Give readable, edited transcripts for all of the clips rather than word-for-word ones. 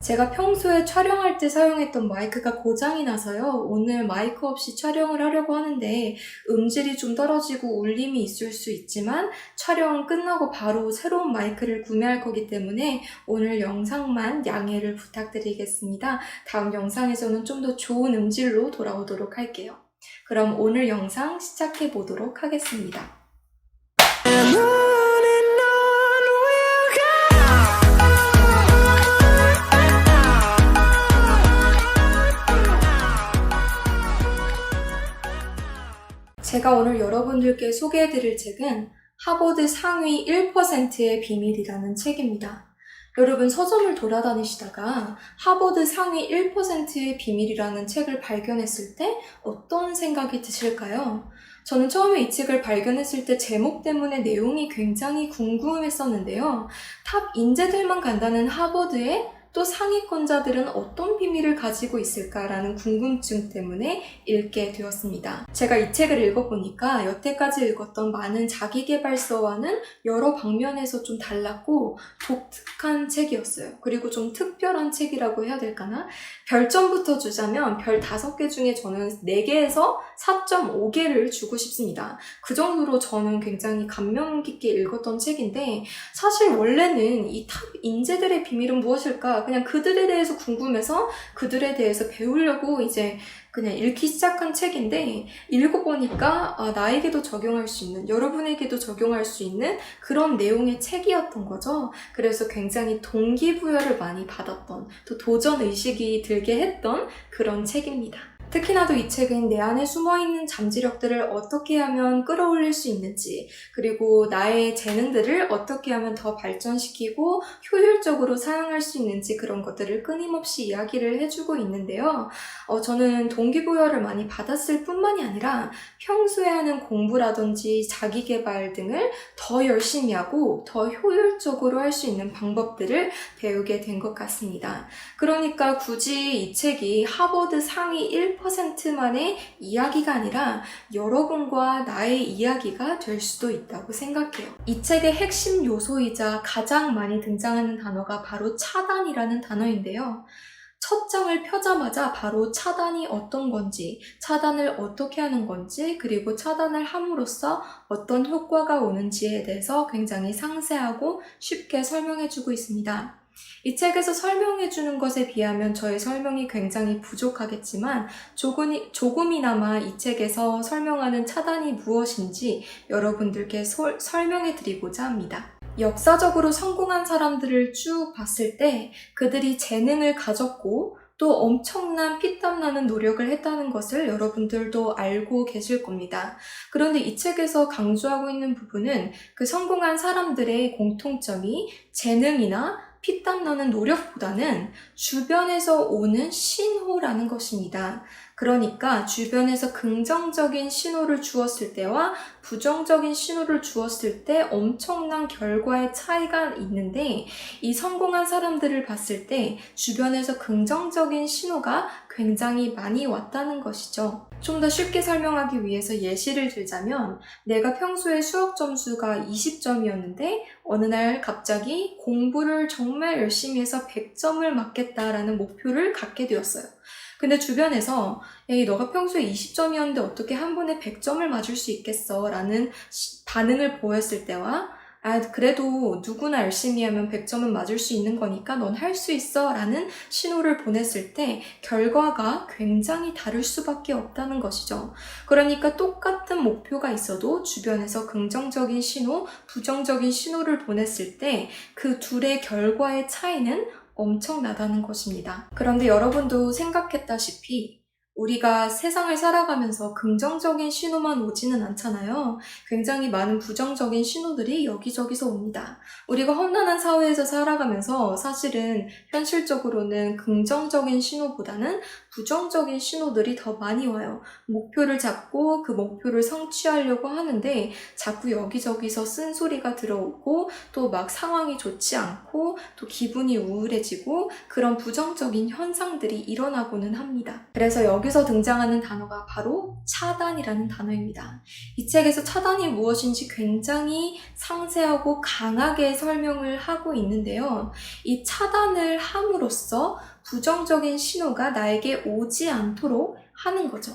제가 평소에 촬영할 때 사용했던 마이크가 고장이 나서요. 오늘 마이크 없이 촬영을 하려고 하는데 음질이 좀 떨어지고 울림이 있을 수 있지만 촬영 끝나고 바로 새로운 마이크를 구매할 거기 때문에 오늘 영상만 양해를 부탁드리겠습니다. 다음 영상에서는 좀 더 좋은 음질로 돌아오도록 할게요. 그럼 오늘 영상 시작해 보도록 하겠습니다. 제가 오늘 여러분들께 소개해드릴 책은 하버드 상위 1%의 비밀이라는 책입니다. 여러분 서점을 돌아다니시다가 하버드 상위 1%의 비밀이라는 책을 발견했을 때 어떤 생각이 드실까요? 저는 처음에 이 책을 발견했을 때 제목 때문에 내용이 굉장히 궁금했었는데요. 탑 인재들만 간다는 하버드에 또 상위권자들은 어떤 비밀을 가지고 있을까라는 궁금증 때문에 읽게 되었습니다. 제가 이 책을 읽어보니까 여태까지 읽었던 많은 자기계발서와는 여러 방면에서 좀 달랐고 독특한 책이었어요. 그리고 좀 특별한 책이라고 해야 될까나? 별점부터 주자면 별 5개 중에 저는 4개에서 4.5개를 주고 싶습니다. 그 정도로 저는 굉장히 감명 깊게 읽었던 책인데 사실 원래는 이 탑 인재들의 비밀은 무엇일까? 그냥 그들에 대해서 궁금해서 그들에 대해서 배우려고 이제 그냥 읽기 시작한 책인데 읽어보니까 나에게도 적용할 수 있는, 여러분에게도 적용할 수 있는 그런 내용의 책이었던 거죠. 그래서 굉장히 동기부여를 많이 받았던, 또 도전의식이 들게 했던 그런 책입니다. 특히나도 이 책은 내 안에 숨어있는 잠재력들을 어떻게 하면 끌어올릴 수 있는지, 그리고 나의 재능들을 어떻게 하면 더 발전시키고 효율적으로 사용할 수 있는지 그런 것들을 끊임없이 이야기를 해주고 있는데요. 저는 동기부여를 많이 받았을 뿐만이 아니라 평소에 하는 공부라든지 자기계발 등을 더 열심히 하고 더 효율적으로 할 수 있는 방법들을 배우게 된 것 같습니다. 그러니까 굳이 이 책이 하버드 상위 1%만의 이야기가 아니라 여러분과 나의 이야기가 될 수도 있다고 생각해요. 이 책의 핵심 요소이자 가장 많이 등장하는 단어가 바로 차단이라는 단어인데요. 첫 장을 펴자마자 바로 차단이 어떤 건지, 차단을 어떻게 하는 건지, 그리고 차단을 함으로써 어떤 효과가 오는지에 대해서 굉장히 상세하고 쉽게 설명해주고 있습니다. 이 책에서 설명해주는 것에 비하면 저의 설명이 굉장히 부족하겠지만 조금이나마 이 책에서 설명하는 차단이 무엇인지 여러분들께 설명해드리고자 합니다. 역사적으로 성공한 사람들을 쭉 봤을 때 그들이 재능을 가졌고 또 엄청난 피땀나는 노력을 했다는 것을 여러분들도 알고 계실 겁니다. 그런데 이 책에서 강조하고 있는 부분은 그 성공한 사람들의 공통점이 재능이나 피땀나는 노력보다는 주변에서 오는 신호라는 것입니다. 그러니까 주변에서 긍정적인 신호를 주었을 때와 부정적인 신호를 주었을 때 엄청난 결과의 차이가 있는데 이 성공한 사람들을 봤을 때 주변에서 긍정적인 신호가 굉장히 많이 왔다는 것이죠. 좀 더 쉽게 설명하기 위해서 예시를 들자면 내가 평소에 수학 점수가 20점이었는데 어느 날 갑자기 공부를 정말 열심히 해서 100점을 맞겠다라는 목표를 갖게 되었어요. 근데 주변에서 에이 너가 평소에 20점이었는데 어떻게 한 번에 100점을 맞을 수 있겠어? 라는 반응을 보였을 때와 그래도 누구나 열심히 하면 100점은 맞을 수 있는 거니까 넌 할 수 있어 라는 신호를 보냈을 때 결과가 굉장히 다를 수밖에 없다는 것이죠. 그러니까 똑같은 목표가 있어도 주변에서 긍정적인 신호, 부정적인 신호를 보냈을 때 그 둘의 결과의 차이는 엄청나다는 것입니다. 그런데 여러분도 생각했다시피 우리가 세상을 살아가면서 긍정적인 신호만 오지는 않잖아요. 굉장히 많은 부정적인 신호들이 여기저기서 옵니다. 우리가 험난한 사회에서 살아가면서 사실은 현실적으로는 긍정적인 신호보다는 부정적인 신호들이 더 많이 와요. 목표를 잡고 그 목표를 성취하려고 하는데 자꾸 여기저기서 쓴소리가 들어오고 또 막 상황이 좋지 않고 또 기분이 우울해지고 그런 부정적인 현상들이 일어나고는 합니다. 그래서 여기서 등장하는 단어가 바로 차단이라는 단어입니다. 이 책에서 차단이 무엇인지 굉장히 상세하고 강하게 설명을 하고 있는데요. 이 차단을 함으로써 부정적인 신호가 나에게 오지 않도록 하는 거죠.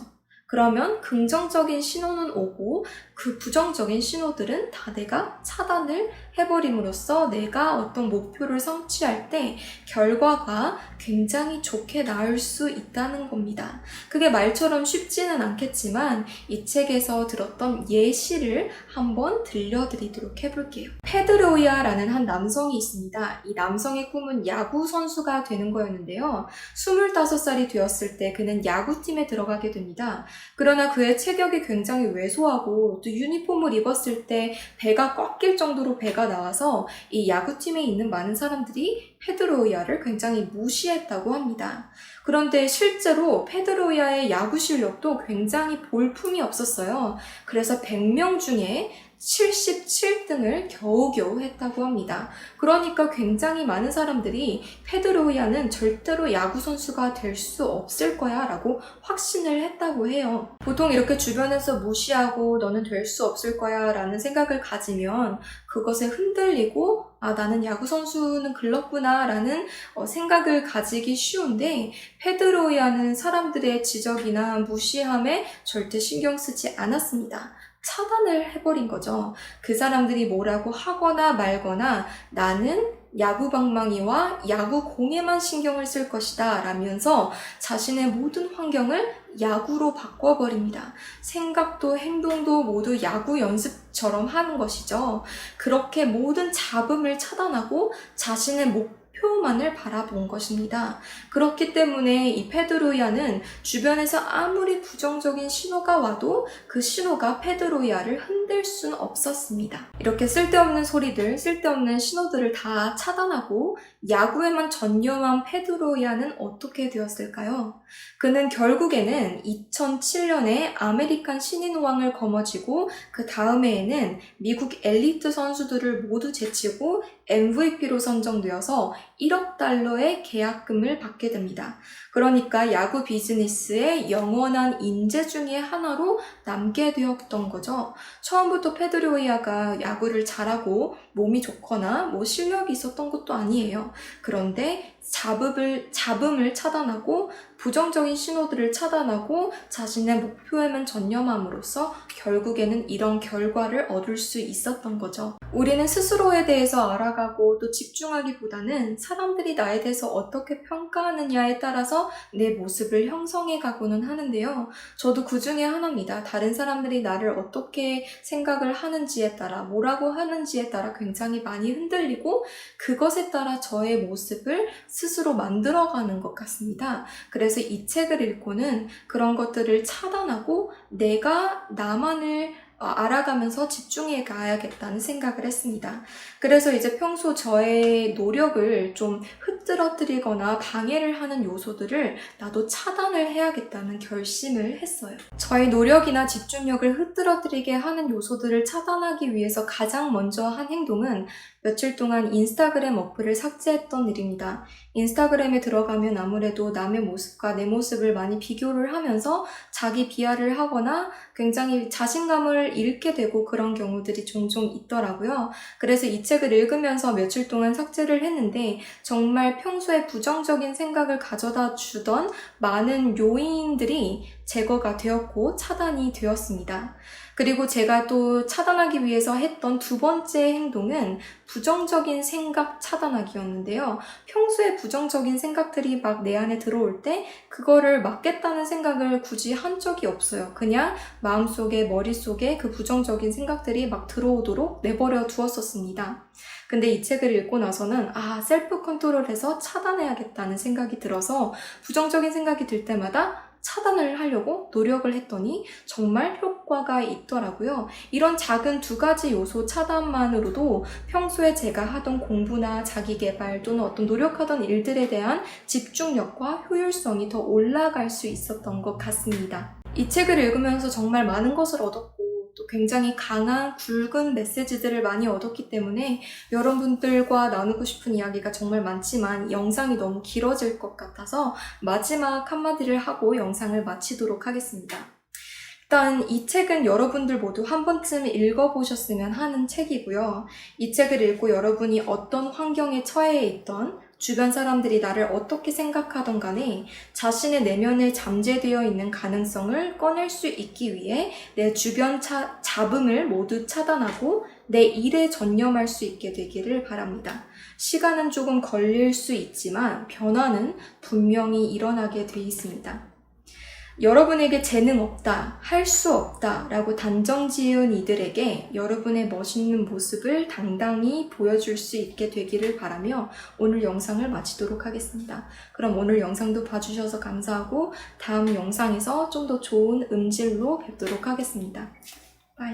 그러면 긍정적인 신호는 오고 그 부정적인 신호들은 다 내가 차단을 해버림으로써 내가 어떤 목표를 성취할 때 결과가 굉장히 좋게 나올 수 있다는 겁니다. 그게 말처럼 쉽지는 않겠지만 이 책에서 들었던 예시를 한번 들려드리도록 해볼게요. 페드로이아라는 한 남성이 있습니다. 이 남성의 꿈은 야구 선수가 되는 거였는데요. 25살이 되었을 때 그는 야구팀에 들어가게 됩니다. 그러나 그의 체격이 굉장히 왜소하고 또 유니폼을 입었을 때 배가 꽉 낄 정도로 배가 나와서 이 야구팀에 있는 많은 사람들이 페드로이아를 굉장히 무시했다고 합니다. 그런데 실제로 페드로이아의 야구 실력도 굉장히 볼품이 없었어요. 그래서 100명 중에 77등을 겨우겨우 했다고 합니다. 그러니까 굉장히 많은 사람들이 페드로이아는 절대로 야구 선수가 될 수 없을 거야 라고 확신을 했다고 해요. 보통 이렇게 주변에서 무시하고 너는 될 수 없을 거야 라는 생각을 가지면 그것에 흔들리고 나는 야구 선수는 글렀구나 라는 생각을 가지기 쉬운데 페드로이아는 사람들의 지적이나 무시함에 절대 신경 쓰지 않았습니다. 차단을 해버린 거죠. 그 사람들이 뭐라고 하거나 말거나 나는 야구 방망이와 야구 공에만 신경을 쓸 것이다 라면서 자신의 모든 환경을 야구로 바꿔버립니다. 생각도 행동도 모두 야구 연습처럼 하는 것이죠. 그렇게 모든 잡음을 차단하고 자신의 목표만을 바라본 것입니다. 그렇기 때문에 이 페드로이아는 주변에서 아무리 부정적인 신호가 와도 그 신호가 페드로이아를 흔들 수는 없었습니다. 이렇게 쓸데없는 소리들, 쓸데없는 신호들을 다 차단하고 야구에만 전념한 페드로이아는 어떻게 되었을까요? 그는 결국에는 2007년에 아메리칸 신인왕을 거머쥐고 그 다음해에는 미국 엘리트 선수들을 모두 제치고 MVP로 선정되어서 1억 달러의 계약금을 받게 됩니다. 그러니까 야구 비즈니스의 영원한 인재 중에 하나로 남게 되었던 거죠. 처음부터 페드로이아가 야구를 잘하고 몸이 좋거나 실력이 있었던 것도 아니에요. 그런데 잡음을 차단하고 부정적인 신호들을 차단하고 자신의 목표에만 전념함으로써 결국에는 이런 결과를 얻을 수 있었던 거죠. 우리는 스스로에 대해서 알아가고 또 집중하기보다는 사람들이 나에 대해서 어떻게 평가하느냐에 따라서 내 모습을 형성해 가고는 하는데요. 저도 그 중에 하나입니다. 다른 사람들이 나를 어떻게 생각을 하는지에 따라 뭐라고 하는지에 따라 굉장히 많이 흔들리고 그것에 따라 저의 모습을 스스로 만들어가는 것 같습니다. 그래서 이 책을 읽고는 그런 것들을 차단하고 내가 나만을 알아가면서 집중해 가야겠다는 생각을 했습니다. 그래서 이제 평소 저의 노력을 좀 흐트러뜨리거나 방해를 하는 요소들을 나도 차단을 해야겠다는 결심을 했어요. 저의 노력이나 집중력을 흐트러뜨리게 하는 요소들을 차단하기 위해서 가장 먼저 한 행동은 며칠 동안 인스타그램 어플을 삭제했던 일입니다. 인스타그램에 들어가면 아무래도 남의 모습과 내 모습을 많이 비교를 하면서 자기 비하를 하거나 굉장히 자신감을 잃게 되고 그런 경우들이 종종 있더라고요. 그래서 이 책을 읽으면서 며칠 동안 삭제를 했는데 정말 평소에 부정적인 생각을 가져다 주던 많은 요인들이 제거가 되었고 차단이 되었습니다. 그리고 제가 또 차단하기 위해서 했던 두 번째 행동은 부정적인 생각 차단하기였는데요. 평소에 부정적인 생각들이 막 내 안에 들어올 때 그거를 막겠다는 생각을 굳이 한 적이 없어요. 그냥 마음속에 머릿속에 그 부정적인 생각들이 막 들어오도록 내버려 두었었습니다. 근데 이 책을 읽고 나서는 셀프 컨트롤해서 차단해야겠다는 생각이 들어서 부정적인 생각이 들 때마다 차단을 하려고 노력을 했더니 정말 효과가 있더라고요. 이런 작은 2가지 요소 차단만으로도 평소에 제가 하던 공부나 자기계발 또는 어떤 노력하던 일들에 대한 집중력과 효율성이 더 올라갈 수 있었던 것 같습니다. 이 책을 읽으면서 정말 많은 것을 얻었고 또 굉장히 강한 굵은 메시지들을 많이 얻었기 때문에 여러분들과 나누고 싶은 이야기가 정말 많지만 영상이 너무 길어질 것 같아서 마지막 한마디를 하고 영상을 마치도록 하겠습니다. 일단 이 책은 여러분들 모두 한 번쯤 읽어보셨으면 하는 책이고요. 이 책을 읽고 여러분이 어떤 환경에 처해 있던 주변 사람들이 나를 어떻게 생각하던 간에 자신의 내면에 잠재되어 있는 가능성을 꺼낼 수 있기 위해 내 주변 잡음을 모두 차단하고 내 일에 전념할 수 있게 되기를 바랍니다. 시간은 조금 걸릴 수 있지만 변화는 분명히 일어나게 돼 있습니다. 여러분에게 재능 없다, 할 수 없다 라고 단정 지은 이들에게 여러분의 멋있는 모습을 당당히 보여줄 수 있게 되기를 바라며 오늘 영상을 마치도록 하겠습니다. 그럼 오늘 영상도 봐주셔서 감사하고 다음 영상에서 좀 더 좋은 음질로 뵙도록 하겠습니다. 바이.